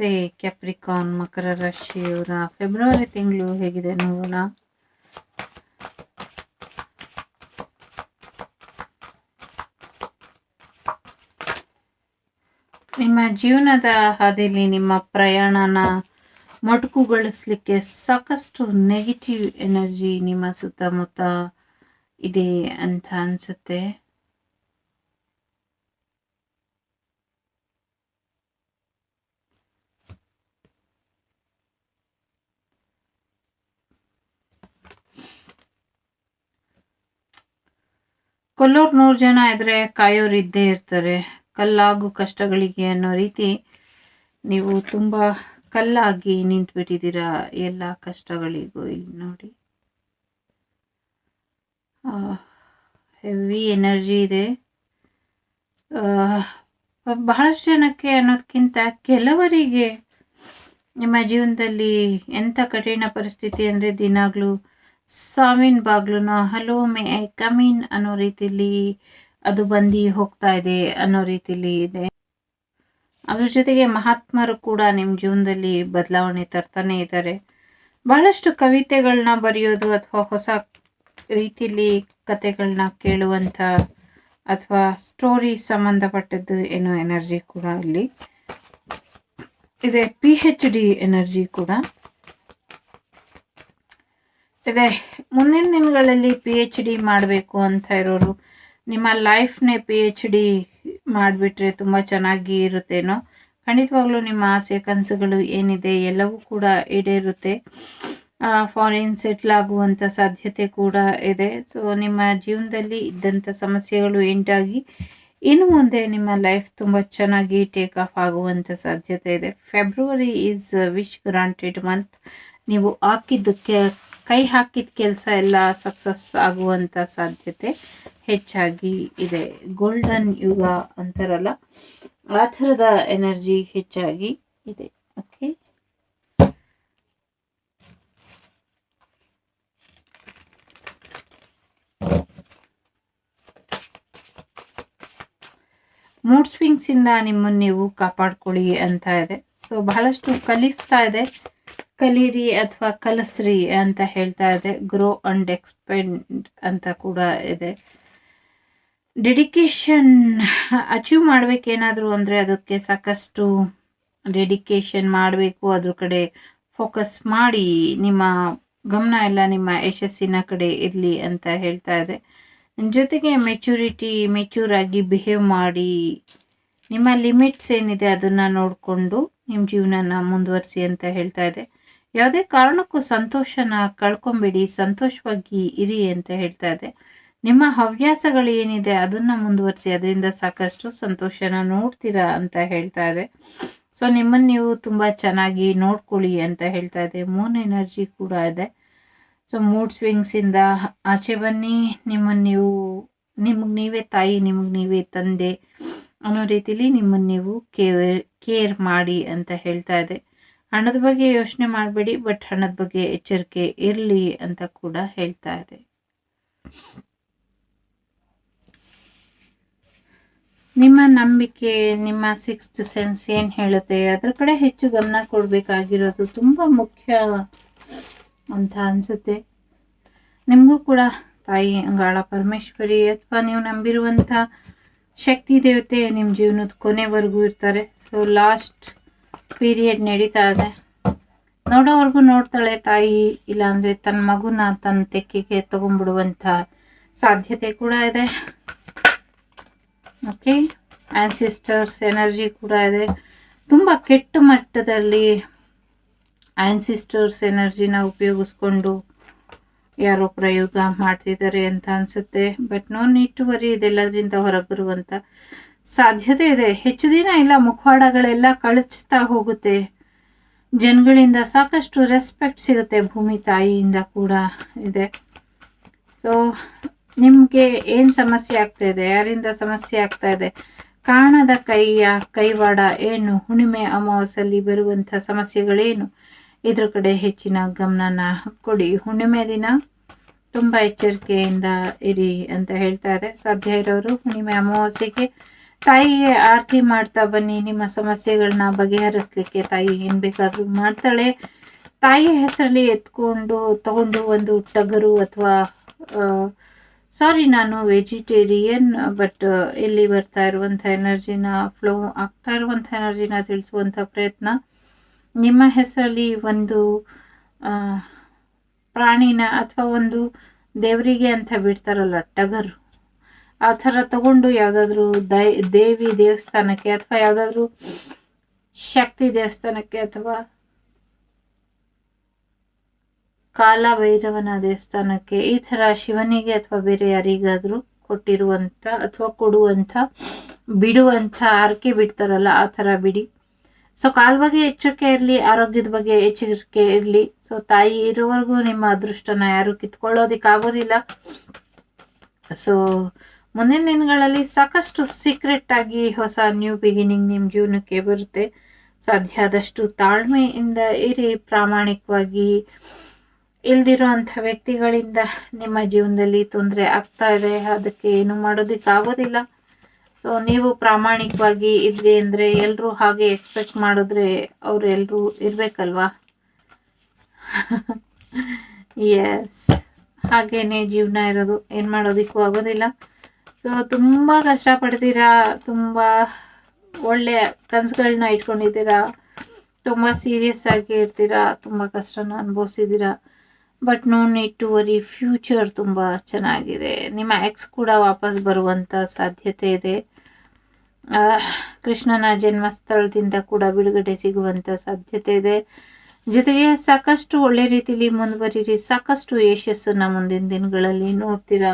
ನಮಸ್ತೆ ಕ್ಯಾಪ್ರಿಕಾನ್ ಮಕರ ರಾಶಿಯವರ ಫೆಬ್ರವರಿ ತಿಂಗಳು ಹೇಗಿದೆ ನೋಡೋಣ. ನಿಮ್ಮ ಜೀವನದ ಹಾದಿಯಲ್ಲಿ ನಿಮ್ಮ ಪ್ರಯಾಣನ ಮೊಟಕುಗೊಳಿಸ್ಲಿಕ್ಕೆ ಸಾಕಷ್ಟು ನೆಗೆಟಿವ್ ಎನರ್ಜಿ ನಿಮ್ಮ ಸುತ್ತಮುತ್ತ ಇದೆ ಅಂತ ಅನ್ಸುತ್ತೆ. ಕೊಲ್ಲೋರು 100 ಜನ ಇದ್ರೆ ಕಾಯೋರು ಇದ್ದೇ ಇರ್ತಾರೆ. ಕಲ್ಲಾಗು ಕಷ್ಟಗಳಿಗೆ ಅನ್ನೋ ರೀತಿ ನೀವು ತುಂಬಾ ಕಲ್ಲಾಗಿ ನಿಂತ್ಬಿಟ್ಟಿದ್ದೀರಾ ಎಲ್ಲ ಕಷ್ಟಗಳಿಗೂ. ಇಲ್ಲಿ ನೋಡಿ, ಹೆವಿ ಎನರ್ಜಿ ಇದೆ. ಬಹಳಷ್ಟು ಜನಕ್ಕೆ ಅನ್ನೋದಕ್ಕಿಂತ ಕೆಲವರಿಗೆ ನಿಮ್ಮ ಜೀವನದಲ್ಲಿ ಎಂಥ ಕಠಿಣ ಪರಿಸ್ಥಿತಿ ಅಂದರೆ ದಿನಾಗ್ಲೂ ಸಾವಿನ ಬಾಗ್ಲನ್ನ ಹಲೋ ಮೇ ಐ ಕಮೀನ್ ಅನ್ನೋ ರೀತಿಲಿ ಅದು ಬಂದು ಹೋಗ್ತಾ ಇದೆ ಅನ್ನೋ ರೀತಿಲಿ ಇದೆ. ಅದ್ರ ಜೊತೆಗೆ ಮಹಾತ್ಮರು ಕೂಡ ನಿಮ್ಮ ಜೀವನದಲ್ಲಿ ಬದಲಾವಣೆ ತರ್ತಾನೆ ಇದ್ದಾರೆ. ಬಹಳಷ್ಟು ಕವಿತೆಗಳನ್ನ ಬರೆಯೋದು ಅಥವಾ ಹೊಸ ರೀತಿಲಿ ಕತೆಗಳನ್ನ ಕೇಳುವಂಥ ಅಥವಾ ಸ್ಟೋರಿ ಸಂಬಂಧಪಟ್ಟದ್ದು ಏನೋ ಎನರ್ಜಿ ಕೂಡ ಇಲ್ಲಿ ಇದೆ. PhD ಎನರ್ಜಿ ಕೂಡ ಇದೆ. ಮುಂದಿನ ದಿನಗಳಲ್ಲಿ PhD ಮಾಡಬೇಕು ಅಂತ ಇರೋರು ನಿಮ್ಮ ಲೈಫ್ನೇ PhD ಮಾಡಿಬಿಟ್ರೆ ತುಂಬ ಚೆನ್ನಾಗಿ ಇರುತ್ತೇನೋ. ಖಂಡಿತವಾಗ್ಲೂ ನಿಮ್ಮ ಆಸೆ ಕನಸುಗಳು ಏನಿದೆ ಎಲ್ಲವೂ ಕೂಡ ಈಡೇರುತ್ತೆ. ಫಾರಿನ್ ಸೆಟ್ಲ್ ಆಗುವಂಥ ಸಾಧ್ಯತೆ ಕೂಡ ಇದೆ. ಸೊ ನಿಮ್ಮ ಜೀವನದಲ್ಲಿ ಇದ್ದಂಥ ಸಮಸ್ಯೆಗಳು ಎಂಟಾಗಿ ಇನ್ನು ಮುಂದೆ ನಿಮ್ಮ ಲೈಫ್ ತುಂಬ ಚೆನ್ನಾಗಿ ಟೇಕ್ ಆಫ್ ಆಗುವಂಥ ಸಾಧ್ಯತೆ ಇದೆ. February is wish granted month. ನೀವು ಕೈ ಹಾಕಿದ ಕೆಲಸ ಎಲ್ಲ ಸಕ್ಸಸ್ ಆಗುವಂಥ ಸಾಧ್ಯತೆ ಹೆಚ್ಚಾಗಿ ಇದೆ. ಗೋಲ್ಡನ್ ಯುಗ ಅಂತಾರಲ್ಲ, ಆ ಥರದ ಎನರ್ಜಿ ಹೆಚ್ಚಾಗಿ ಇದೆ. ಓಕೆ, ಮೂಡ್ ಸ್ವಿಂಗ್ಸ್ ಇಂದ ನಿಮ್ಮನ್ನು ನೀವು ಕಾಪಾಡ್ಕೊಳ್ಳಿ ಅಂತ ಇದೆ. ಸೊ ಬಹಳಷ್ಟು ಕಲಿಸ್ತಾ ಇದೆ. ಕಲೀರಿ ಅಥವಾ ಕಲಿಸ್ರಿ ಅಂತ ಹೇಳ್ತಾ ಇದೆ. ಗ್ರೋ ಅಂಡ್ ಎಕ್ಸ್ಪೆಂಡ್ ಅಂತ ಕೂಡ ಇದೆ. ಡೆಡಿಕೇಶನ್ ಅಚೀವ್ ಮಾಡ್ಬೇಕೇನಾದರೂ ಅಂದರೆ ಅದಕ್ಕೆ ಸಾಕಷ್ಟು ಡೆಡಿಕೇಶನ್ ಮಾಡಬೇಕು. ಅದ್ರ ಕಡೆ ಫೋಕಸ್ ಮಾಡಿ ನಿಮ್ಮ ಗಮನ ಎಲ್ಲ ನಿಮ್ಮ ಯಶಸ್ಸಿನ ಕಡೆ ಇರಲಿ ಅಂತ ಹೇಳ್ತಾ ಇದೆ. ಜೊತೆಗೆ ಮೆಚೂರ್ ಆಗಿ ಬಿಹೇವ್ ಮಾಡಿ ನಿಮ್ಮ ಲಿಮಿಟ್ಸ್ ಏನಿದೆ ಅದನ್ನು ನೋಡಿಕೊಂಡು ನಿಮ್ಮ ಜೀವನನ ಮುಂದುವರಿಸಿ ಅಂತ ಹೇಳ್ತಾ ಇದೆ. ಯಾವುದೇ ಕಾರಣಕ್ಕೂ ಸಂತೋಷನ ಕಳ್ಕೊಂಬೇಡಿ, ಸಂತೋಷವಾಗಿ ಇರಿ ಅಂತ ಹೇಳ್ತಾ ಇದೆ. ನಿಮ್ಮ ಹವ್ಯಾಸಗಳು ಏನಿದೆ ಅದನ್ನು ಮುಂದುವರಿಸಿ, ಅದರಿಂದ ಸಾಕಷ್ಟು ಸಂತೋಷನ ನೋಡ್ತೀರಾ ಅಂತ ಹೇಳ್ತಾ ಇದೆ. ಸೊ ನಿಮ್ಮನ್ನು ನೀವು ತುಂಬ ಚೆನ್ನಾಗಿ ನೋಡ್ಕೊಳ್ಳಿ ಅಂತ ಹೇಳ್ತಾ ಇದೆ. ಮೂನ್ ಎನರ್ಜಿ ಕೂಡ ಇದೆ. ಸೊ ಮೂಡ್ ಸ್ವಿಂಗ್ಸಿಂದ ಆಚೆ ಬನ್ನಿ. ನಿಮಗೆ ನೀವೇ ತಾಯಿ, ನಿಮಗೆ ನೀವೇ ತಂದೆ ಅನ್ನೋ ರೀತಿಲಿ ನಿಮ್ಮನ್ನು ನೀವು ಕೇರ್ ಮಾಡಿ ಅಂತ ಹೇಳ್ತಾ ಇದೆ. ಹಣದ ಬಗ್ಗೆ ಯೋಚನೆ ಮಾಡಬೇಡಿ, ಬಟ್ ಹಣದ ಬಗ್ಗೆ ಎಚ್ಚರಿಕೆ ಇರಲಿ ಅಂತ ಕೂಡ ಹೇಳ್ತಾ ಇದೆ. ನಿಮ್ಮ ನಂಬಿಕೆ, ನಿಮ್ಮ ಸಿಕ್ಸ್ತ್ ಸೆನ್ಸ್ ಏನು ಹೇಳುತ್ತೆ ಅದ್ರ ಕಡೆ ಹೆಚ್ಚು ಗಮನ ಕೊಡಬೇಕಾಗಿರೋದು ತುಂಬ ಮುಖ್ಯ ಅಂತ ಅನಿಸುತ್ತೆ. ನಿಮಗೂ ಕೂಡ ತಾಯಿ ಅಂಗಾಳ ಪರಮೇಶ್ವರಿ ಅಥವಾ ನೀವು ನಂಬಿರುವಂಥ ಶಕ್ತಿ ದೇವತೆ ನಿಮ್ಮ ಜೀವನದ ಕೊನೆವರೆಗೂ ಇರ್ತಾರೆ. ಸೊ ಲಾಸ್ಟ್ ಪೀರಿಯಡ್ ನಡೀತಾ ಇದೆ. ನೋಡೋವರೆಗೂ ನೋಡ್ತಾಳೆ ತಾಯಿ, ಇಲ್ಲಾಂದರೆ ತನ್ನ ಮಗುನ ತನ್ನ ತೆಕ್ಕೆಗೆ ತಗೊಂಡ್ಬಿಡುವಂಥ ಸಾಧ್ಯತೆ ಕೂಡ ಇದೆ. ಓಕೆ, ಆನ್ಸಿಸ್ಟರ್ಸ್ ಎನರ್ಜಿ ಕೂಡ ಇದೆ. ತುಂಬ ಕೆಟ್ಟ ಮಟ್ಟದಲ್ಲಿ ಆನ್ಸಿಸ್ಟರ್ಸ್ ಎನರ್ಜಿನ ಉಪಯೋಗಿಸ್ಕೊಂಡು ಯಾರೋ ಪ್ರಯೋಗ ಮಾಡ್ತಿದ್ದಾರೆ ಅಂತ ಅನಿಸುತ್ತೆ. But no need to worry, ಇದೆಲ್ಲದರಿಂದ ಹೊರಗೆ ಬರುವಂಥ ಸಾಧ್ಯತೆ ಇದೆ. ಹೆಚ್ಚು ದಿನ ಇಲ್ಲ, ಮುಖವಾಡಗಳೆಲ್ಲ ಕಳಚ್ತಾ ಹೋಗುತ್ತೆ. ಜನಗಳಿಂದ ಸಾಕಷ್ಟು ರೆಸ್ಪೆಕ್ಟ್ ಸಿಗುತ್ತೆ. ಭೂಮಿ ತಾಯಿಯಿಂದ ಕೂಡ ಇದೆ. ಸೊ ನಿಮಗೆ ಏನು ಸಮಸ್ಯೆ ಆಗ್ತಾ ಇದೆ, ಯಾರಿಂದ ಸಮಸ್ಯೆ ಆಗ್ತಾ ಇದೆ, ಕಾಣದ ಕೈವಾಡ ಏನು, ಹುಣ್ಣಿಮೆ ಅಮಾವಾಸ್ಯಲ್ಲಿ ಬರುವಂಥ ಸಮಸ್ಯೆಗಳೇನು, ಇದ್ರ ಕಡೆ ಹೆಚ್ಚಿನ ಗಮನನ ಕೊಡಿ. ಹುಣ್ಣಿಮೆ ದಿನ ತುಂಬ ಎಚ್ಚರಿಕೆಯಿಂದ ಇರಿ ಅಂತ ಹೇಳ್ತಾ ಇದೆ. ಸಾಧ್ಯ ಇರೋರು ಹುಣ್ಣಿಮೆ ಅಮಾವಾಸ್ಯೆಗೆ ತಾಯಿಗೆ ಆರತಿ ಮಾಡ್ತಾ ಬನ್ನಿ. ನಿಮ್ಮ ಸಮಸ್ಯೆಗಳನ್ನ ಬಗೆಹರಿಸ್ಲಿಕ್ಕೆ ತಾಯಿ ಏನ್ ಬೇಕಾದ್ರೂ ಮಾಡ್ತಾಳೆ. ತಾಯಿಯ ಹೆಸರಲ್ಲಿ ತಗೊಂಡು ಒಂದು ಟಗರು ಅಥವಾ ಸಾರಿ, ನಾನು ವೆಜಿಟೇರಿಯನ್, ಬಟ್ ಇಲ್ಲಿ ಬರ್ತಾ ಇರುವಂಥ ಎನರ್ಜಿನ, ಫ್ಲೋ ಆಗ್ತಾ ಇರುವಂಥ ಎನರ್ಜಿನ ತಿಳಿಸುವಂಥ ಪ್ರಯತ್ನ. ನಿಮ್ಮ ಹೆಸರಲ್ಲಿ ಒಂದು ಪ್ರಾಣಿನ ಅಥವಾ ಒಂದು ದೇವರಿಗೆ ಅಂತ ಬಿಡ್ತಾರಲ್ಲ ಟಗರು, ಆ ಥರ ತಗೊಂಡು ಯಾವುದಾದ್ರೂ ದೇವಿ ದೇವಸ್ಥಾನಕ್ಕೆ ಅಥವಾ ಯಾವುದಾದ್ರೂ ಶಕ್ತಿ ದೇವಸ್ಥಾನಕ್ಕೆ ಅಥವಾ ಕಾಲಭೈರವನ ದೇವಸ್ಥಾನಕ್ಕೆ, ಈ ಥರ ಶಿವನಿಗೆ ಅಥವಾ ಬೇರೆ ಯಾರಿಗಾದ್ರೂ ಕೊಟ್ಟಿರುವಂಥ ಅಥವಾ ಕೊಡುವಂಥ ಬಿಡುವಂಥ ಹರಕೆ ಬಿಡ್ತಾರಲ್ಲ, ಆ ಥರ ಬಿಡಿ. ಸೊ ಕಾಲ್ ಬಗ್ಗೆ ಎಚ್ಚರಿಕೆ ಇರಲಿ, ಆರೋಗ್ಯದ ಬಗ್ಗೆ ಎಚ್ಚರಿಕೆ ಇರಲಿ. ಸೊ ತಾಯಿ ಇರೋವರೆಗೂ ನಿಮ್ಮ ಅದೃಷ್ಟನ ಯಾರು ಕಿತ್ಕೊಳ್ಳೋದಿಕ್ಕಾಗೋದಿಲ್ಲ. ಸೊ ಮುಂದಿನ ದಿನಗಳಲ್ಲಿ ಸಾಕಷ್ಟು ಸೀಕ್ರೆಟ್ ಆಗಿ ಹೊಸ ನ್ಯೂ ಬಿಗಿನಿಂಗ್ ನಿಮ್ಮ ಜೀವನಕ್ಕೆ ಬರುತ್ತೆ. ಸಾಧ್ಯ ಆದಷ್ಟು ತಾಳ್ಮೆಯಿಂದ ಇರಿ. ಪ್ರಾಮಾಣಿಕವಾಗಿ ಇಲ್ದಿರೋ ಅಂಥ ವ್ಯಕ್ತಿಗಳಿಂದ ನಿಮ್ಮ ಜೀವನದಲ್ಲಿ ತೊಂದರೆ ಆಗ್ತಾ ಇದೆ, ಅದಕ್ಕೆ ಏನು ಮಾಡೋದಕ್ಕಾಗೋದಿಲ್ಲ. ಸೊ ನೀವು ಪ್ರಾಮಾಣಿಕವಾಗಿ ಇದ್ರಿ ಅಂದರೆ ಎಲ್ಲರೂ ಹಾಗೆ ಎಕ್ಸ್ಪೆಕ್ಟ್ ಮಾಡಿದ್ರೆ ಅವರೆಲ್ಲರೂ ಇರಬೇಕಲ್ವಾ? ಎಸ್, ಹಾಗೇನೆ ಜೀವನ ಇರೋದು, ಏನು ಮಾಡೋದಕ್ಕೂ ಆಗೋದಿಲ್ಲ. ಸೊ ತುಂಬ ಕಷ್ಟಪಡ್ತೀರಾ, ತುಂಬ ಒಳ್ಳೆಯ ಕನಸುಗಳನ್ನ ಇಟ್ಕೊಂಡಿದ್ದೀರಾ, ತುಂಬ ಸೀರಿಯಸ್ ಆಗಿ ಇರ್ತೀರಾ, ತುಂಬ ಕಷ್ಟನ ಅನುಭವಿಸಿದ್ದೀರಾ. But no need to worry, future ತುಂಬ ಚೆನ್ನಾಗಿದೆ. ನಿಮ್ಮ ಎಕ್ಸ್ ಕೂಡ ವಾಪಸ್ ಬರುವಂಥ ಸಾಧ್ಯತೆ ಇದೆ. ಕೃಷ್ಣನ ಜನ್ಮಸ್ಥಳದಿಂದ ಕೂಡ ಬಿಡುಗಡೆ ಸಿಗುವಂಥ ಸಾಧ್ಯತೆ ಇದೆ. ಜೊತೆಗೆ ಸಾಕಷ್ಟು ಒಳ್ಳೆ ರೀತಿಯಲ್ಲಿ ಮುಂದುವರಿರಿ. ಸಾಕಷ್ಟು ಯಶಸ್ಸನ್ನು ಮುಂದಿನ ದಿನಗಳಲ್ಲಿ ನೋಡ್ತೀರಾ.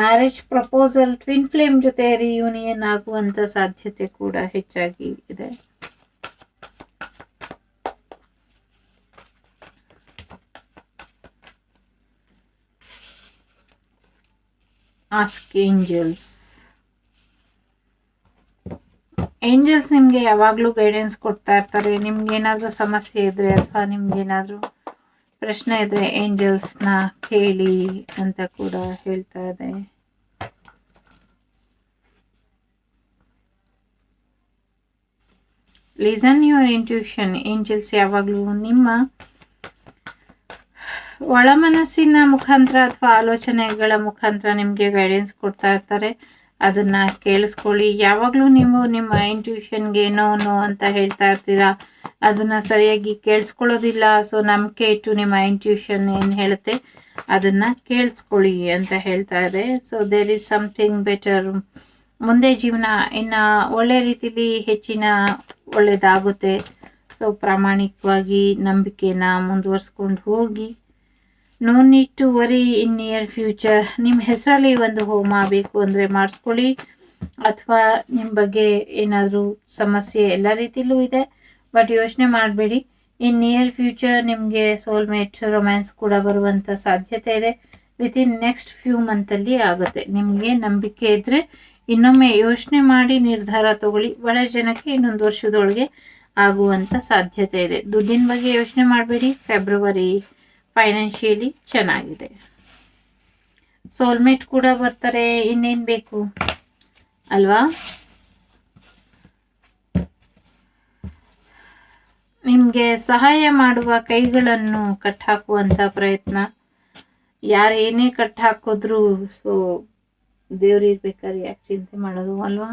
ಮ್ಯಾರೇಜ್ ಪ್ರಪೋಸಲ್, ಟ್ವಿನ್ ಫ್ಲೇಮ್ ಜೊತೆ ರಿಯೂನಿಯನ್ ಆಗುವಂಥ ಸಾಧ್ಯತೆ ಕೂಡ ಹೆಚ್ಚಾಗಿ ಇದೆ. Ask angels. ಏಂಜಲ್ಸ್ ನಿಮಗೆ ಯಾವಾಗಲೂ ಗೈಡೆನ್ಸ್ ಕೊಡ್ತಾ ಇರ್ತಾರೆ. ನಿಮ್ಗೇನಾದರೂ ಸಮಸ್ಯೆ ಇದ್ರೆ ಅಥವಾ ನಿಮ್ಗೇನಾದರೂ ಪ್ರಶ್ನೆ ಇದ್ರೆ ಏಂಜಲ್ಸ್ನ ಕೇಳಿ ಅಂತ ಕೂಡ ಹೇಳ್ತಾ ಇದೆ. Listen your intuition. ಏಂಜಲ್ಸ್ ಯಾವಾಗಲೂ ನಿಮ್ಮ ಒಳ ಮನಸ್ಸಿನ ಮುಖಾಂತರ ಅಥವಾ ಆಲೋಚನೆಗಳ ಮುಖಾಂತರ ನಿಮಗೆ ಗೈಡೆನ್ಸ್ ಕೊಡ್ತಾ ಇರ್ತಾರೆ. ಅದನ್ನ ಕೇಳಿಸ್ಕೊಳ್ಳಿ. ಯಾವಾಗಲೂ ನೀವು ನಿಮ್ಮ ಇಂಟ್ಯೂಷನ್ಗೆ ನೋ ಅಂತ ಹೇಳ್ತಾ ಇರ್ತೀರಾ, ಅದನ್ನ ಸರಿಯಾಗಿ ಕೇಳಿಸ್ಕೊಳ್ಳೋದಿಲ್ಲ. ಸೊ ನಂಬಿಕೆ ಇಟ್ಟು ನಿಮ್ಮ ಇಂಟ್ಯೂಷನ್ ಏನು ಹೇಳುತ್ತೆ ಅದನ್ನ ಕೇಳಿಸ್ಕೊಳ್ಳಿ ಅಂತ ಹೇಳ್ತಾ ಇದೆ. So there is something better. ಮುಂದೆ ಜೀವನ ಇನ್ನು ಒಳ್ಳೆ ರೀತಿಲಿ ಹೆಚ್ಚಿನ ಒಳ್ಳೆಯದಾಗುತ್ತೆ. ಸೊ ಪ್ರಾಮಾಣಿಕವಾಗಿ ನಂಬಿಕೆನ ಮುಂದುವರ್ಸ್ಕೊಂಡು ಹೋಗಿ. No need to worry in near future. ನಿಮ್ಮ ಹೆಸರಲ್ಲಿ ಒಂದು ಹೋಮ ಬೇಕು ಅಂದರೆ ಮಾಡಿಸ್ಕೊಳ್ಳಿ, ಅಥವಾ ನಿಮ್ಮ ಬಗ್ಗೆ ಏನಾದರೂ ಸಮಸ್ಯೆ ಎಲ್ಲ ರೀತಿಲೂ ಇದೆ, ಬಟ್ ಯೋಚನೆ ಮಾಡಬೇಡಿ. ಇನ್ ನಿಯರ್ ಫ್ಯೂಚರ್ ನಿಮಗೆ ಸೋಲ್ಮೇಟ್ ರೊಮ್ಯಾನ್ಸ್ ಕೂಡ ಬರುವಂಥ ಸಾಧ್ಯತೆ ಇದೆ. ವಿತಿನ್ ನೆಕ್ಸ್ಟ್ ಫ್ಯೂ ಮಂತಲ್ಲಿ ಆಗುತ್ತೆ. ನಿಮಗೆ ನಂಬಿಕೆ ಇದ್ದರೆ ಇನ್ನೊಮ್ಮೆ ಯೋಚನೆ ಮಾಡಿ ನಿರ್ಧಾರ ತಗೊಳ್ಳಿ. ಬಹಳ ಜನಕ್ಕೆ ಇನ್ನೊಂದು ವರ್ಷದೊಳಗೆ ಆಗುವಂಥ ಸಾಧ್ಯತೆ ಇದೆ. ದುಡ್ಡಿನ ಬಗ್ಗೆ ಯೋಚನೆ ಮಾಡಬೇಡಿ. ಫೆಬ್ರವರಿ ಫೈನಾನ್ಷಿಯಲಿ ಚೆನ್ನಾಗಿದೆ. ಸೋಲ್ಮೇಟ್ ಕೂಡ ಬರ್ತಾರೆ, ಇನ್ನೇನು ಬೇಕು ಅಲ್ವಾ? ನಿಮಗೆ ಸಹಾಯ ಮಾಡುವ ಕೈಗಳನ್ನು ಕಟ್ಟಾಕುವಂಥ ಪ್ರಯತ್ನ. ಯಾರು ಏನೇ ಕಟ್ಟಾಕಿದ್ರು ಸೊ ದೇವ್ರು ಇರ್ಬೇಕಾದ್ರೆ ಯಾಕೆ ಚಿಂತೆ ಮಾಡೋದು ಅಲ್ವಾ?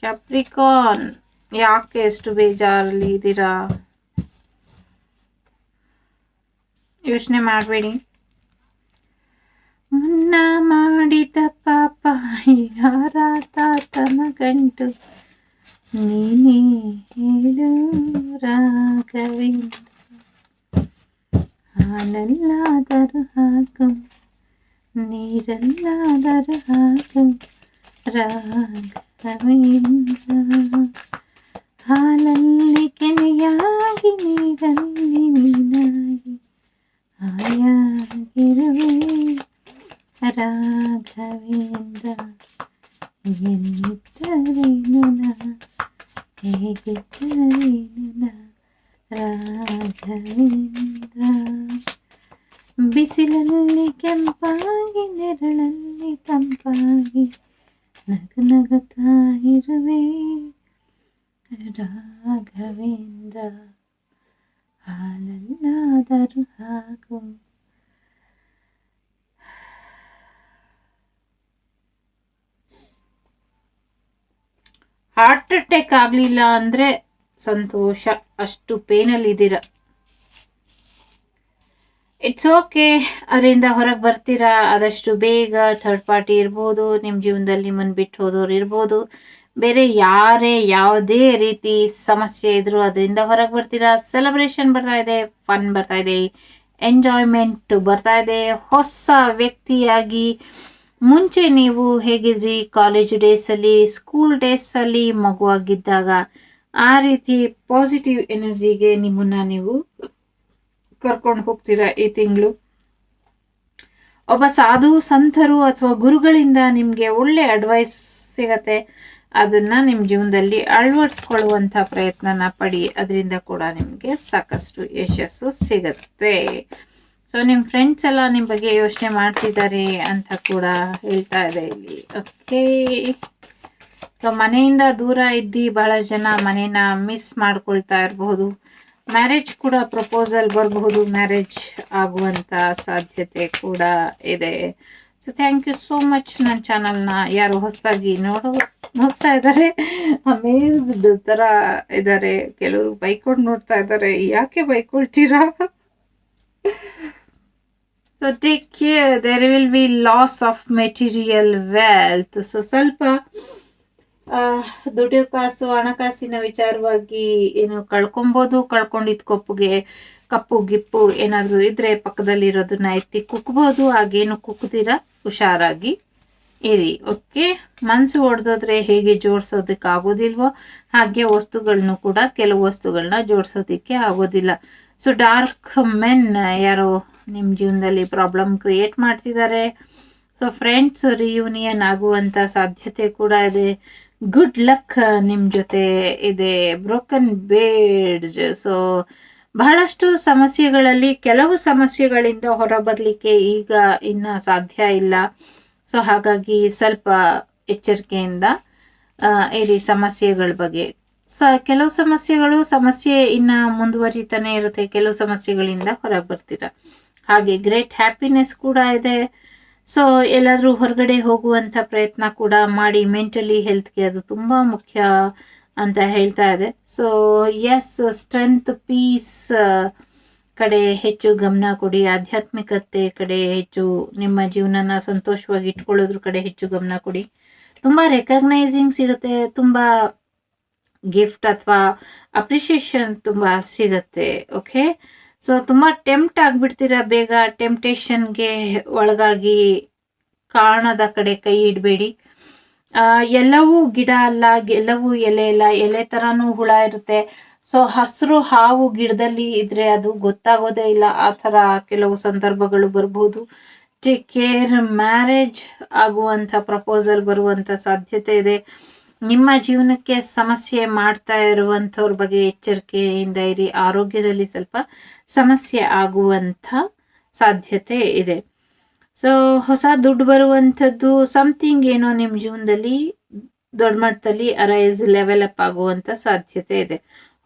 ಕ್ಯಾಪ್ರಿಕಾನ್, ಯಾಕೆ ಎಷ್ಟು ಬೇಜಾರಲ್ಲಿ ಇದ್ದೀರಾ? ಯೋಚನೆ ಮಾಡಬೇಡಿ. ಮುನ್ನ ಮಾಡಿದ ಪಾಪ ಯಾರ ತಾತನ ಗಂಟು ನೀನೇ ಹೇಳು ರಾಘವೇಂದ್ರ. ಹಾಲಲ್ಲಾದರೂ ಹಾಕು ನೀರಲ್ಲಾದರೂ ಹಾಕು ರಾಘವೇಂದ್ರ. ಹಾಲಲ್ಲಿ ಕೆನೆಯಾಗಿ ನೀರಲ್ಲಿ ನೀನಾಗಿ ಆಯಾಗಿರುವೆ ರಾಘವೇಂದ್ರ. ಎನ್ನಿದ್ದರೇನು ನಾ ಹೇಗಿದ್ದರೇನು ನಾ ರಾಘವೇಂದ್ರ. ಬಿಸಿಲಲ್ಲಿ ಕೆಂಪಾಗಿ ನೆರಳಲ್ಲಿ ತಂಪಾಗಿ ನಗು ನಗುತ್ತಾ ಇರುವೆ ರಾಘವೇಂದ್ರ ಹಾಲಲ್ಲಾದರೂ ಹಾಕು. ಹಾರ್ಟ್ ಅಟ್ಯಾಕ್ ಆಗಲಿಲ್ಲ ಅಂದರೆ ಸಂತೋಷ, ಅಷ್ಟು ಪೇನಲ್ಲಿದ್ದೀರಾ. ಇಟ್ಸ್ ಓಕೆ, ಅದರಿಂದ ಹೊರಗೆ ಬರ್ತೀರಾ ಆದಷ್ಟು ಬೇಗ. ಥರ್ಡ್ ಪಾರ್ಟಿ ಇರ್ಬೋದು, ನಿಮ್ಮ ಜೀವನದಲ್ಲಿ ನಿಮ್ಮನ್ನು ಬಿಟ್ಟು ಹೋದವ್ರು ಇರ್ಬೋದು, ಬೇರೆ ಯಾರೇ ಯಾವುದೇ ರೀತಿ ಸಮಸ್ಯೆ ಇದ್ರೂ ಅದರಿಂದ ಹೊರಗೆ ಬರ್ತೀರಾ. ಸೆಲೆಬ್ರೇಷನ್ ಬರ್ತಾ ಇದೆ, ಫನ್ ಬರ್ತಾ ಇದೆ, ಎಂಜಾಯ್ಮೆಂಟ್ ಬರ್ತಾ ಇದೆ. ಹೊಸ ವ್ಯಕ್ತಿಯಾಗಿ ಮುಂಚೆ ನೀವು ಹೇಗಿದ್ರಿ ಕಾಲೇಜ್ ಡೇಸಲ್ಲಿ, ಸ್ಕೂಲ್ ಡೇಸಲ್ಲಿ, ಮಗುವಾಗಿದ್ದಾಗ, ಆ ರೀತಿ ಪಾಸಿಟಿವ್ ಎನರ್ಜಿಗೆ ನಿಮ್ಮನ್ನ ನೀವು ಕರ್ಕೊಂಡು ಹೋಗ್ತೀರಾ. ಈ ತಿಂಗಳು ಒಬ್ಬ ಸಾಧು ಸಂತರು ಅಥವಾ ಗುರುಗಳಿಂದ ನಿಮಗೆ ಒಳ್ಳೆ ಅಡ್ವೈಸ್ ಸಿಗತ್ತೆ. ಅದನ್ನ ನಿಮ್ಮ ಜೀವನದಲ್ಲಿ ಅಳವಡಿಸ್ಕೊಳ್ಳುವಂಥ ಪ್ರಯತ್ನನ ಪಡಿ, ಅದರಿಂದ ಕೂಡ ನಿಮಗೆ ಸಾಕಷ್ಟು ಯಶಸ್ಸು ಸಿಗತ್ತೆ. ಸೊ ನಿಮ್ಮ ಫ್ರೆಂಡ್ಸ್ ಎಲ್ಲ ನಿಮ್ಮ ಬಗ್ಗೆ ಯೋಚನೆ ಮಾಡ್ತಿದ್ದಾರೆ ಅಂತ ಕೂಡ ಹೇಳ್ತಾ ಇದೆ ಇಲ್ಲಿ. ಓಕೆ, ಸೊ ಮನೆಯಿಂದ ದೂರ ಇದ್ದು ಬಹಳ ಜನ ಮನೇನ ಮಿಸ್ ಮಾಡ್ಕೊಳ್ತಾ ಇರಬಹುದು. ಮ್ಯಾರೇಜ್ ಕೂಡ ಪ್ರಪೋಸಲ್ ಬರಬಹುದು, ಮ್ಯಾರೇಜ್ ಆಗುವಂಥ ಸಾಧ್ಯತೆ ಕೂಡ ಇದೆ. So thank you so much. ನನ್ನ ಚಾನಲ್ನ ಯಾರು ಹೊಸದಾಗಿ ನೋಡ್ತಾ ಇದ್ದಾರೆ, ಅಮೇಜ್ಡ್ ಥರ ಇದ್ದಾರೆ. ಕೆಲವರು ಬೈಕೊಂಡು ನೋಡ್ತಾ ಇದ್ದಾರೆ, ಯಾಕೆ ಬೈಕೊಳ್ತೀರಾ? So take care, there will be loss of material wealth. So ಸ್ವಲ್ಪ ದುಡ್ಡು ಕಾಸು ಹಣಕಾಸಿನ ವಿಚಾರವಾಗಿ ಏನು ಕಳ್ಕೊಬೋದು. ಕಳ್ಕೊಂಡಿದ್ ಕಪ್ಪು ಗಿಪ್ಪು ಏನಾದರೂ ಇದ್ರೆ ಪಕ್ಕದಲ್ಲಿರೋದನ್ನ ಎತ್ತಿ ಕುಕ್ಬೋದು. ಹಾಗೇನು ಕುಕ್ತೀರಾ, ಹುಷಾರಾಗಿ ಇರಿ. ಓಕೆ, ಮನಸ್ಸು ಹೊಡೆದೋದ್ರೆ ಹೇಗೆ ಜೋಡಿಸೋದಕ್ಕೆ ಆಗೋದಿಲ್ವೋ ಹಾಗೆ ವಸ್ತುಗಳನ್ನು ಕೂಡ ಕೆಲವು ವಸ್ತುಗಳನ್ನ ಜೋಡಿಸೋದಕ್ಕೆ ಆಗೋದಿಲ್ಲ. ಸೊ ಡಾರ್ಕ್ ಮೆನ್ ಯಾರೋ ನಿಮ್ಮ ಜೀವನದಲ್ಲಿ ಪ್ರಾಬ್ಲಮ್ ಕ್ರಿಯೇಟ್ ಮಾಡ್ತಿದ್ದಾರೆ. ಸೊ ಫ್ರೆಂಡ್ಸ್ ರಿಯೂನಿಯನ್ ಆಗುವಂಥ ಸಾಧ್ಯತೆ ಕೂಡ ಇದೆ. ಗುಡ್ ಲಕ್ ನಿಮ್ಮ ಜೊತೆ ಇದೆ. ಬ್ರೋಕನ್ ಬೇಡ್ಸ್. ಸೊ ಬಹಳಷ್ಟು ಸಮಸ್ಯೆಗಳಲ್ಲಿ ಕೆಲವು ಸಮಸ್ಯೆಗಳಿಂದ ಹೊರಬರಲಿಕ್ಕೆ ಈಗ ಇನ್ನು ಸಾಧ್ಯ ಇಲ್ಲ. ಸೊ ಹಾಗಾಗಿ ಸ್ವಲ್ಪ ಎಚ್ಚರಿಕೆಯಿಂದ ಇರಿ ಸಮಸ್ಯೆಗಳ ಬಗ್ಗೆ. ಕೆಲವು ಸಮಸ್ಯೆ ಇನ್ನ ಮುಂದುವರಿತಾನೆ ಇರುತ್ತೆ. ಕೆಲವು ಸಮಸ್ಯೆಗಳಿಂದ ಹೊರಗೆ ಬರ್ತೀರಾ. ಹಾಗೆ ಗ್ರೇಟ್ ಹ್ಯಾಪಿನೆಸ್ ಕೂಡ ಇದೆ. ಸೊ ಎಲ್ಲಾದ್ರೂ ಹೊರಗಡೆ ಹೋಗುವಂತ ಪ್ರಯತ್ನ ಕೂಡ ಮಾಡಿ. ಮೆಂಟಲಿ ಹೆಲ್ತ್ಗೆ ಅದು ತುಂಬಾ ಮುಖ್ಯ ಅಂತ ಹೇಳ್ತಾ ಇದೆ. ಸೊ ಎಸ್, ಸ್ಟ್ರೆಂತ್, ಪೀಸ್ ಕಡೆ ಹೆಚ್ಚು ಗಮನ ಕೊಡಿ. ಆಧ್ಯಾತ್ಮಿಕತೆ ಕಡೆ ಹೆಚ್ಚು, ನಿಮ್ಮ ಜೀವನನ ಸಂತೋಷವಾಗಿ ಇಟ್ಕೊಳ್ಳೋದ್ರ ಕಡೆ ಹೆಚ್ಚು ಗಮನ ಕೊಡಿ. ತುಂಬಾ ರೆಕಗ್ನೈಸಿಂಗ್ ಸಿಗುತ್ತೆ, ತುಂಬಾ ಗಿಫ್ಟ್ ಅಥವಾ ಅಪ್ರಿಷಿಯೇಷನ್ ತುಂಬಾ ಸಿಗುತ್ತೆ. ಓಕೆ, ಸೊ ತುಂಬಾ ಟೆಂಪ್ಟ್ ಆಗ್ಬಿಡ್ತೀರಾ ಬೇಗ. ಟೆಂಪ್ಟೇಷನ್ಗೆ ಒಳಗಾಗಿ ಕಾರಣದ ಕಡೆ ಕೈ ಇಡಬೇಡಿ. ಎಲ್ಲವೂ ಗಿಡ ಅಲ್ಲ, ಎಲ್ಲವೂ ಎಲೆ ಇಲ್ಲ. ಎಲೆ ತರಾನು ಹುಳ ಇರುತ್ತೆ. ಸೊ ಹಸಿರು ಹಾವು ಗಿಡದಲ್ಲಿ ಇದ್ರೆ ಅದು ಗೊತ್ತಾಗೋದೇ ಇಲ್ಲ. ಆ ಥರ ಕೆಲವು ಸಂದರ್ಭಗಳು ಬರ್ಬೋದು. Take care. ಮ್ಯಾರೇಜ್ ಆಗುವಂಥ ಪ್ರಪೋಸಲ್ ಬರುವಂಥ ಸಾಧ್ಯತೆ ಇದೆ. ನಿಮ್ಮ ಜೀವನಕ್ಕೆ ಸಮಸ್ಯೆ ಮಾಡ್ತಾ ಇರುವಂಥವ್ರ ಬಗ್ಗೆ ಎಚ್ಚರಿಕೆಯಿಂದ ಇರಿ. ಆರೋಗ್ಯದಲ್ಲಿ ಸ್ವಲ್ಪ ಸಮಸ್ಯೆ ಆಗುವಂಥ ಸಾಧ್ಯತೆ ಇದೆ. ಸೊ ಹೊಸ ದುಡ್ಡು ಬರುವಂಥದ್ದು, ಸಮಥಿಂಗ್ ಏನೋ ನಿಮ್ಮ ಜೀವನದಲ್ಲಿ ದೊಡ್ಡ ಮಟ್ಟದಲ್ಲಿ ಅರೈಸ್, ಲೆವೆಲ್ ಅಪ್ ಆಗುವಂಥ ಸಾಧ್ಯತೆ ಇದೆ.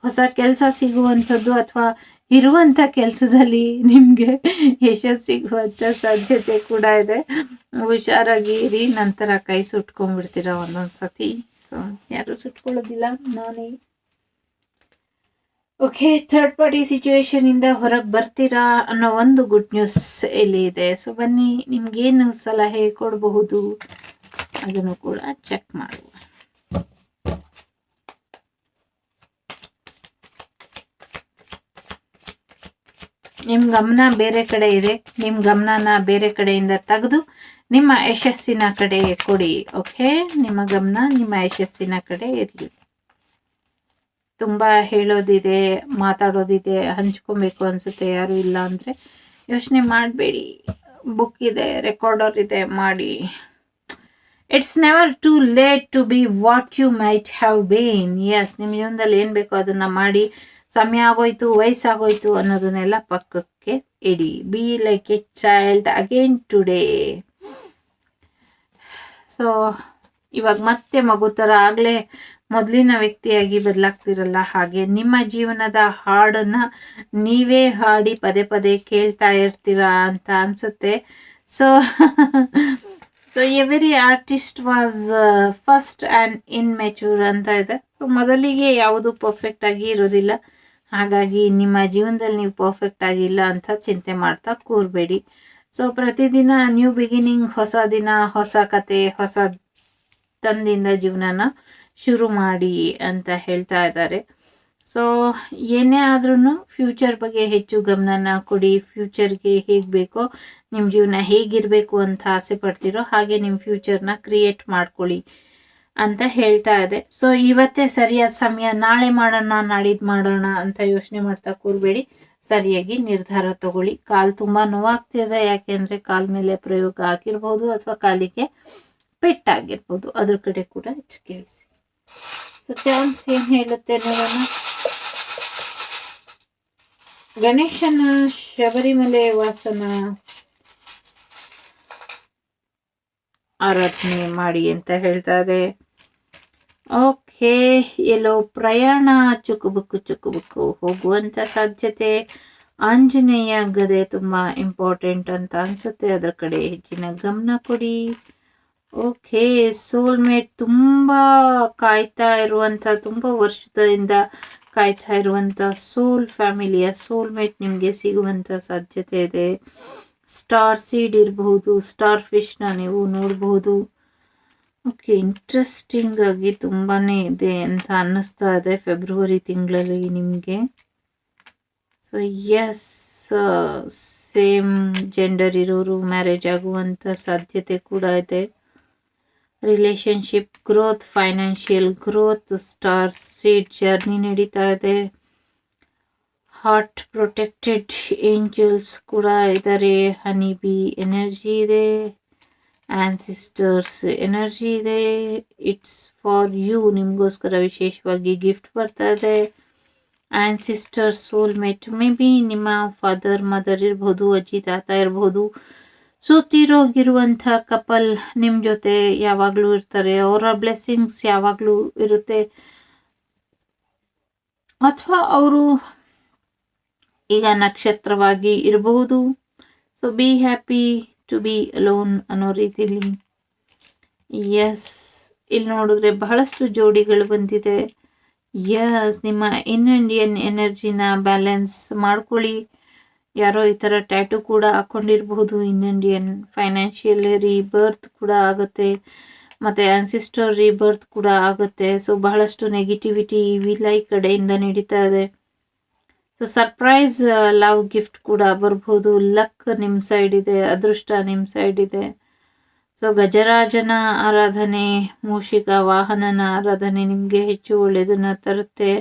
ಹೊಸ ಕೆಲಸ ಸಿಗುವಂಥದ್ದು ಅಥವಾ ಇರುವಂಥ ಕೆಲಸದಲ್ಲಿ ನಿಮಗೆ ಯಶಸ್ಸು ಸಿಗುವಂಥ ಸಾಧ್ಯತೆ ಕೂಡ ಇದೆ. ಹುಷಾರಾಗಿ ಇರಿ, ನಂತರ ಕೈ ಸುಟ್ಕೊಂಡ್ಬಿಡ್ತೀರ ಒಂದೊಂದು ಸತಿ. ಸೊ ಯಾರು ಸುಟ್ಕೊಳ್ಳೋದಿಲ್ಲ, ನಾನೇ. ಓಕೆ, ಥರ್ಡ್ ಪಾರ್ಟಿ ಸಿಚುವೇಶನ್ ಇಂದ ಹೊರಗೆ ಬರ್ತೀರಾ ಅನ್ನೋ ಒಂದು ಗುಡ್ ನ್ಯೂಸ್ ಇಲ್ಲಿ ಇದೆ. ಸೊ ಬನ್ನಿ, ನಿಮ್ಗೇನು ಸಲಹೆ ಕೊಡಬಹುದು ಅದನ್ನು ಕೂಡ ಚೆಕ್ ಮಾಡುವ. ನಿಮ್ಮ ಗಮನ ಬೇರೆ ಕಡೆ ಇದೆ. ನಿಮ್ಮ ಗಮನನ ಬೇರೆ ಕಡೆಯಿಂದ ತೆಗೆದು ನಿಮ್ಮ ಯಶಸ್ಸಿನ ಕಡೆ ಕೊಡಿ. ಓಕೆ, ನಿಮ್ಮ ಗಮನ ನಿಮ್ಮ ಯಶಸ್ಸಿನ ಕಡೆ ಇರಲಿ. ತುಂಬ ಹೇಳೋದಿದೆ, ಮಾತಾಡೋದಿದೆ, ಹಂಚ್ಕೊಬೇಕು ಅನ್ಸುತ್ತೆ. ಯಾರು ಇಲ್ಲ ಅಂದರೆ ಯೋಚನೆ ಮಾಡಬೇಡಿ. ಬುಕ್ ಇದೆ, ರೆಕಾರ್ಡರ್ ಇದೆ, ಮಾಡಿ. It's never too late to be what you might have been. Yes, ನಿಮ್ಮ ಜೀವನದಲ್ಲಿ ಏನು ಬೇಕೋ ಅದನ್ನು ಮಾಡಿ. ಸಮಯ ಆಗೋಯ್ತು, ವಯಸ್ಸಾಗೋಯ್ತು ಅನ್ನೋದನ್ನೆಲ್ಲ ಪಕ್ಕಕ್ಕೆ ಇಡಿ. Be like a child again today. So ಇವಾಗ ಮತ್ತೆ ಮಗು ಥರ ಆಗಲೇ ಮೊದಲಿನ ವ್ಯಕ್ತಿಯಾಗಿ ಬದಲಾಗ್ತಿರಲ್ಲ, ಹಾಗೆ ನಿಮ್ಮ ಜೀವನದ ಹಾಡನ್ನ ನೀವೇ ಹಾಡಿ ಪದೇ ಪದೇ ಕೇಳ್ತಾ ಇರ್ತೀರಾ ಅಂತ ಅನ್ಸುತ್ತೆ. So so every artist was first an amateur ಅಂತ ಇದೆ. ಸೊ ಮೊದಲಿಗೆ ಯಾವುದು ಪರ್ಫೆಕ್ಟ್ ಆಗಿ ಇರೋದಿಲ್ಲ, ಹಾಗಾಗಿ ನಿಮ್ಮ ಜೀವನದಲ್ಲಿ ನೀವು ಪರ್ಫೆಕ್ಟ್ ಆಗಿಲ್ಲ ಅಂತ ಚಿಂತೆ ಮಾಡ್ತಾ ಕೂರಬೇಡಿ. ಸೊ ಪ್ರತಿದಿನ ನ್ಯೂ ಬಿಗಿನಿಂಗ್, ಹೊಸ ದಿನ, ಹೊಸ ಕತೆ, ಹೊಸ ತಂದಿಂದ ಜೀವನನ ಶುರು ಮಾಡಿ ಅಂತ ಹೇಳ್ತಾ ಇದ್ದಾರೆ. ಸೊ ಏನೇ ಆದ್ರೂ ಫ್ಯೂಚರ್ ಬಗ್ಗೆ ಹೆಚ್ಚು ಗಮನನ ಕೊಡಿ. ಫ್ಯೂಚರ್ಗೆ ಹೇಗೆ ಬೇಕೋ ನಿಮ್ಮ ಜೀವನ ಹೇಗಿರಬೇಕು ಅಂತ ಆಸೆ ಪಡ್ತೀರೋ ಹಾಗೆ ನಿಮ್ಮ ಫ್ಯೂಚರ್ನ ಕ್ರಿಯೇಟ್ ಮಾಡ್ಕೊಳ್ಳಿ ಅಂತ ಹೇಳ್ತಾ ಇದೆ. ಸೊ ಇವತ್ತೇ ಸರಿಯಾದ ಸಮಯ, ನಾಳೆ ಮಾಡೋಣ, ನಾಡಿದ್ದು ಮಾಡೋಣ ಅಂತ ಯೋಚನೆ ಮಾಡ್ತಾ ಕೂರಬೇಡಿ. ಸರಿಯಾಗಿ ನಿರ್ಧಾರ ತಗೊಳ್ಳಿ. ಕಾಲು ತುಂಬಾ ನೋವಾಗ್ತಿದೆ, ಯಾಕೆಂದ್ರೆ ಕಾಲ ಮೇಲೆ ಪ್ರಯೋಗ ಆಗಿರ್ಬೋದು ಅಥವಾ ಕಾಲಿಗೆ ಪೆಟ್ಟಾಗಿರ್ಬೋದು, ಅದ್ರ ಕಡೆ ಕೂಡ ಎಚ್ಚರಿಕೆ ವಹಿಸಿ. ಸೊ ಚಾನ್ಸ್ ಏನ್ ಹೇಳುತ್ತೆ ನೋಡೋಣ. ಗಣೇಶನ ಶಬರಿಮಲೆ ವಾಸನ ಆರಾಧನೆ ಮಾಡಿ ಅಂತ ಹೇಳ್ತಾ ಇದೆ. ಓಕೆ, ಎಲ್ಲೋ ಪ್ರಯಾಣ ಚುಕ್ಕುಬುಕ್ಕು ಹೋಗುವಂತ ಸಾಧ್ಯತೆ. ಆಂಜನೇಯ ಗದೆ ತುಂಬಾ ಇಂಪಾರ್ಟೆಂಟ್ ಅಂತ ಅನ್ಸುತ್ತೆ, ಅದರ ಕಡೆ ಹೆಚ್ಚಿನ ಗಮನ ಕೊಡಿ. ಓಕೆ, ಸೋಲ್ಮೇಟ್ ತುಂಬಾ ಕಾಯ್ತಾ ಇರುವಂತ, ತುಂಬಾ ವರ್ಷದಿಂದ ಕಾಯ್ತಾ ಇರುವಂತ ಸೋಲ್ ಫ್ಯಾಮಿಲಿಯ ಸೋಲ್ಮೇಟ್ ನಿಮ್ಗೆ ಸಿಗುವಂತ ಸಾಧ್ಯತೆ ಇದೆ. ಸ್ಟಾರ್ ಸೀಡ್ ಇರಬಹುದು, ಸ್ಟಾರ್ ಫಿಶ್ ನ ನೀವು ನೋಡಬಹುದು. ಓಕೆ, ಇಂಟ್ರೆಸ್ಟಿಂಗ್ ಆಗಿ ತುಂಬಾನೇ ಇದೆ ಅಂತ ಅನ್ನಿಸ್ತಾ ಇದೆ ಫೆಬ್ರವರಿ ತಿಂಗಳಲ್ಲಿ ನಿಮ್ಗೆ. ಸೊ ಎಸ್, ಸೇಮ್ ಜೆಂಡರ್ ಇರೋರು ಮ್ಯಾರೇಜ್ ಆಗುವಂತ ಸಾಧ್ಯತೆ ಕೂಡ ಇದೆ. Relationship growth, financial growth, star seed journey ನಡೀತಾ ಇದೆ. ಹಾರ್ಟ್ ಪ್ರೊಟೆಕ್ಟೆಡ್ ಏಂಜಲ್ಸ್ ಕೂಡ ಇದ್ದಾರೆ. ಹನಿ ಬಿ ಎನರ್ಜಿ ಇದೆ, ಆನ್ಸಿಸ್ಟರ್ಸ್ ಎನರ್ಜಿ ಇದೆ. ಇಟ್ಸ್ ಫಾರ್ ಯು, ನಿಮಗೋಸ್ಕರ ವಿಶೇಷವಾಗಿ ಗಿಫ್ಟ್ ಬರ್ತಾ ಇದೆ. ಆನ್ಸಿಸ್ಟರ್ ಸೋಲ್ಮೇಟ್ ಮೇ ಬಿ ನಿಮ್ಮ ಫಾದರ್ ಮದರ್ ಇರ್ಬೋದು, ಅಜ್ಜಿ ತಾತ ಇರ್ಬೋದು. ಸುತ್ತಿರೋಗಿರುವಂಥ ಕಪಲ್ ನಿಮ್ಮ ಜೊತೆ ಯಾವಾಗಲೂ ಇರ್ತಾರೆ, ಅವರ ಬ್ಲೆಸ್ಸಿಂಗ್ಸ್ ಯಾವಾಗಲೂ ಇರುತ್ತೆ. ಅಥವಾ ಅವರು ಈಗ ನಕ್ಷತ್ರವಾಗಿ ಇರಬಹುದು. So be happy to be alone ಅನ್ನೋ ರೀತಿಲಿ. ಎಸ್, ಇಲ್ಲಿ ನೋಡಿದ್ರೆ ಬಹಳಷ್ಟು ಜೋಡಿಗಳು ಬಂದಿದೆ. ಎಸ್, ನಿಮ್ಮ ಇಂಡಿಯನ್ ಎನರ್ಜಿನ ಬ್ಯಾಲೆನ್ಸ್ ಮಾಡ್ಕೊಳ್ಳಿ. ಯಾರೋ ಈ ಥರ ಟ್ಯಾಟೂ ಕೂಡ ಹಾಕೊಂಡಿರಬಹುದು. ಇಂಡಿಯನ್ ಫೈನಾನ್ಷಿಯಲ್ ರೀಬರ್ತ್ ಕೂಡ ಆಗುತ್ತೆ, ಮತ್ತೆ ಆನ್ಸಿಸ್ಟರ್ ರೀಬರ್ತ್ ಕೂಡ ಆಗುತ್ತೆ. ಸೊ ಬಹಳಷ್ಟು ನೆಗೆಟಿವಿಟಿ ವಿಲೈ ಕಡೆಯಿಂದ ನಡೀತಾ ಇದೆ. ಸೊ ಸರ್ಪ್ರೈಸ್ ಲವ್ ಗಿಫ್ಟ್ ಕೂಡ ಬರ್ಬೋದು. ಲಕ್ ನಿಮ್ಮ ಸೈಡ್ ಇದೆ, ಅದೃಷ್ಟ ನಿಮ್ಮ ಸೈಡ್ ಇದೆ. ಸೊ ಗಜರಾಜನ ಆರಾಧನೆ, ಮೂಷಿಕ ವಾಹನನ ಆರಾಧನೆ ನಿಮಗೆ ಹೆಚ್ಚು ಒಳ್ಳೆಯದನ್ನ ತರುತ್ತೆ.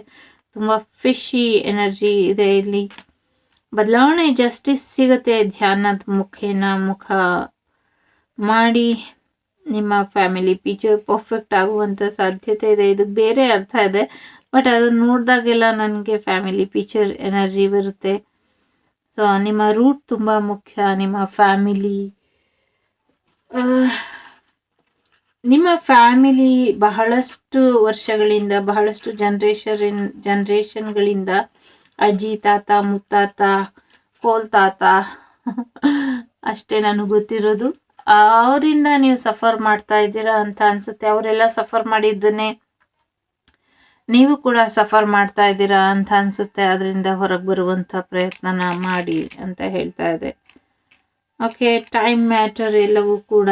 ತುಂಬ ಫಿಶಿ ಎನರ್ಜಿ ಇದೆ ಇಲ್ಲಿ. ಬದಲಾವಣೆ, ಜಸ್ಟಿಸ್ ಸಿಗುತ್ತೆ. ಧ್ಯಾನದ ಮುಖ ಮಾಡಿ ನಿಮ್ಮ ಫ್ಯಾಮಿಲಿ ಪಿಕ್ಚರ್ ಪರ್ಫೆಕ್ಟ್ ಆಗುವಂಥ ಸಾಧ್ಯತೆ ಇದೆ. ಇದಕ್ಕೆ ಬೇರೆ ಅರ್ಥ ಇದೆ, ಬಟ್ ಅದನ್ನ ನೋಡಿದಾಗೆಲ್ಲ ನನಗೆ ಫ್ಯಾಮಿಲಿ ಪಿಕ್ಚರ್ ಎನರ್ಜಿ ಬರುತ್ತೆ. ಸೊ ನಿಮ್ಮ ರೂಟ್ ತುಂಬ ಮುಖ್ಯ. ನಿಮ್ಮ ಫ್ಯಾಮಿಲಿ ಬಹಳಷ್ಟು ವರ್ಷಗಳಿಂದ, ಬಹಳಷ್ಟು ಜನರೇಷನ್ಗಳಿಂದ ಅಜ್ಜಿ ತಾತ ಮುತ್ತಾತ ಕೋಲ್ ತಾತ ಅಷ್ಟೇ ನನಗೆ ಗೊತ್ತಿರೋದು, ಅವರಿಂದ ನೀವು ಸಫರ್ ಮಾಡ್ತಾ ಇದ್ದೀರಾ ಅಂತ ಅನ್ಸುತ್ತೆ. ಅವರೆಲ್ಲ ಸಫರ್ ಮಾಡಿದ್ದನ್ನೇ ನೀವು ಕೂಡ ಸಫರ್ ಮಾಡ್ತಾ ಇದ್ದೀರಾ ಅಂತ ಅನ್ಸುತ್ತೆ. ಅದರಿಂದ ಹೊರಗೆ ಬರುವಂತ ಪ್ರಯತ್ನನ ಮಾಡಿ ಅಂತ ಹೇಳ್ತಾ ಇದೆ. ಓಕೆ, ಟೈಮ್ ಮ್ಯಾಟರ್ ಎಲ್ಲವೂ ಕೂಡ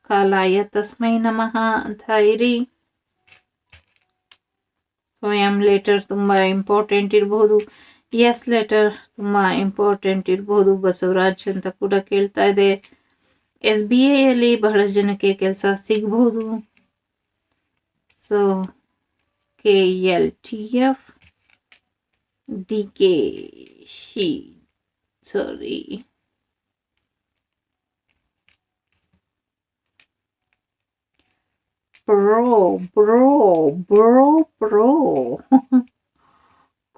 ಕಾಲಾಯ ತಸ್ಮೈ ನಮಃ ಅಂತ ಇರಿ. ಸೊ ಎಮ್ ಲೆಟರ್ ತುಂಬಾ ಇಂಪಾರ್ಟೆಂಟ್ ಇರಬಹುದು. ಎಸ್ ಲೆಟರ್ ತುಂಬಾ ಇಂಪಾರ್ಟೆಂಟ್ ಇರಬಹುದು. ಬಸವರಾಜ್ ಅಂತ ಕೂಡ ಕೇಳ್ತಾ ಇದೆ. SBI ಅಲ್ಲಿ ಬಹಳಷ್ಟು ಜನಕ್ಕೆ ಕೆಲಸ ಸಿಗಬಹುದು. So KLTF DKC sorry bro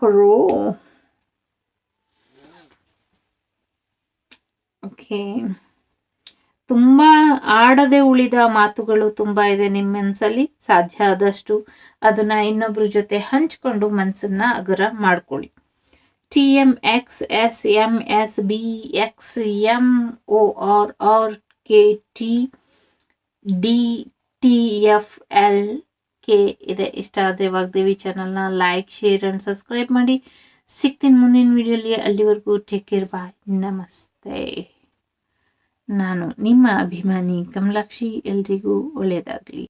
ಕೊರೋ. ಓಕೆ, ತುಂಬ ಆಡದೆ ಉಳಿದ ಮಾತುಗಳು ತುಂಬ ಇದೆ ನಿಮ್ಮ ಮನಸ್ಸಲ್ಲಿ. ಸಾಧ್ಯ ಆದಷ್ಟು ಅದನ್ನ ಇನ್ನೊಬ್ರ ಜೊತೆ ಹಂಚ್ಕೊಂಡು ಮನಸ್ಸನ್ನ ಅಗರ ಮಾಡ್ಕೊಳ್ಳಿ. TMXSMSBXMORRKTDTFLK ಇದೆ. ಇಷ್ಟ ಆದರೆ ವಾಗ್ದೇವಿ ಚಾನಲ್ನ ಲೈಕ್, ಶೇರ್ ಅಂಡ್ ಸಬ್ಸ್ಕ್ರೈಬ್ ಮಾಡಿ. ಸಿಗ್ತೀನಿ ಮುಂದಿನ ವಿಡಿಯೋಲಿ. ಅಲ್ಲಿವರೆಗೂ ಟೇಕ್ ಕೇರ್, ಬಾಯ್, ನಮಸ್ತೆ. ನಾನು ನಿಮ್ಮ ಅಭಿಮಾನಿ ಕಮಲಾಕ್ಷಿ. ಎಲ್ರಿಗೂ ಒಳ್ಳೆಯದಾಗಲಿ.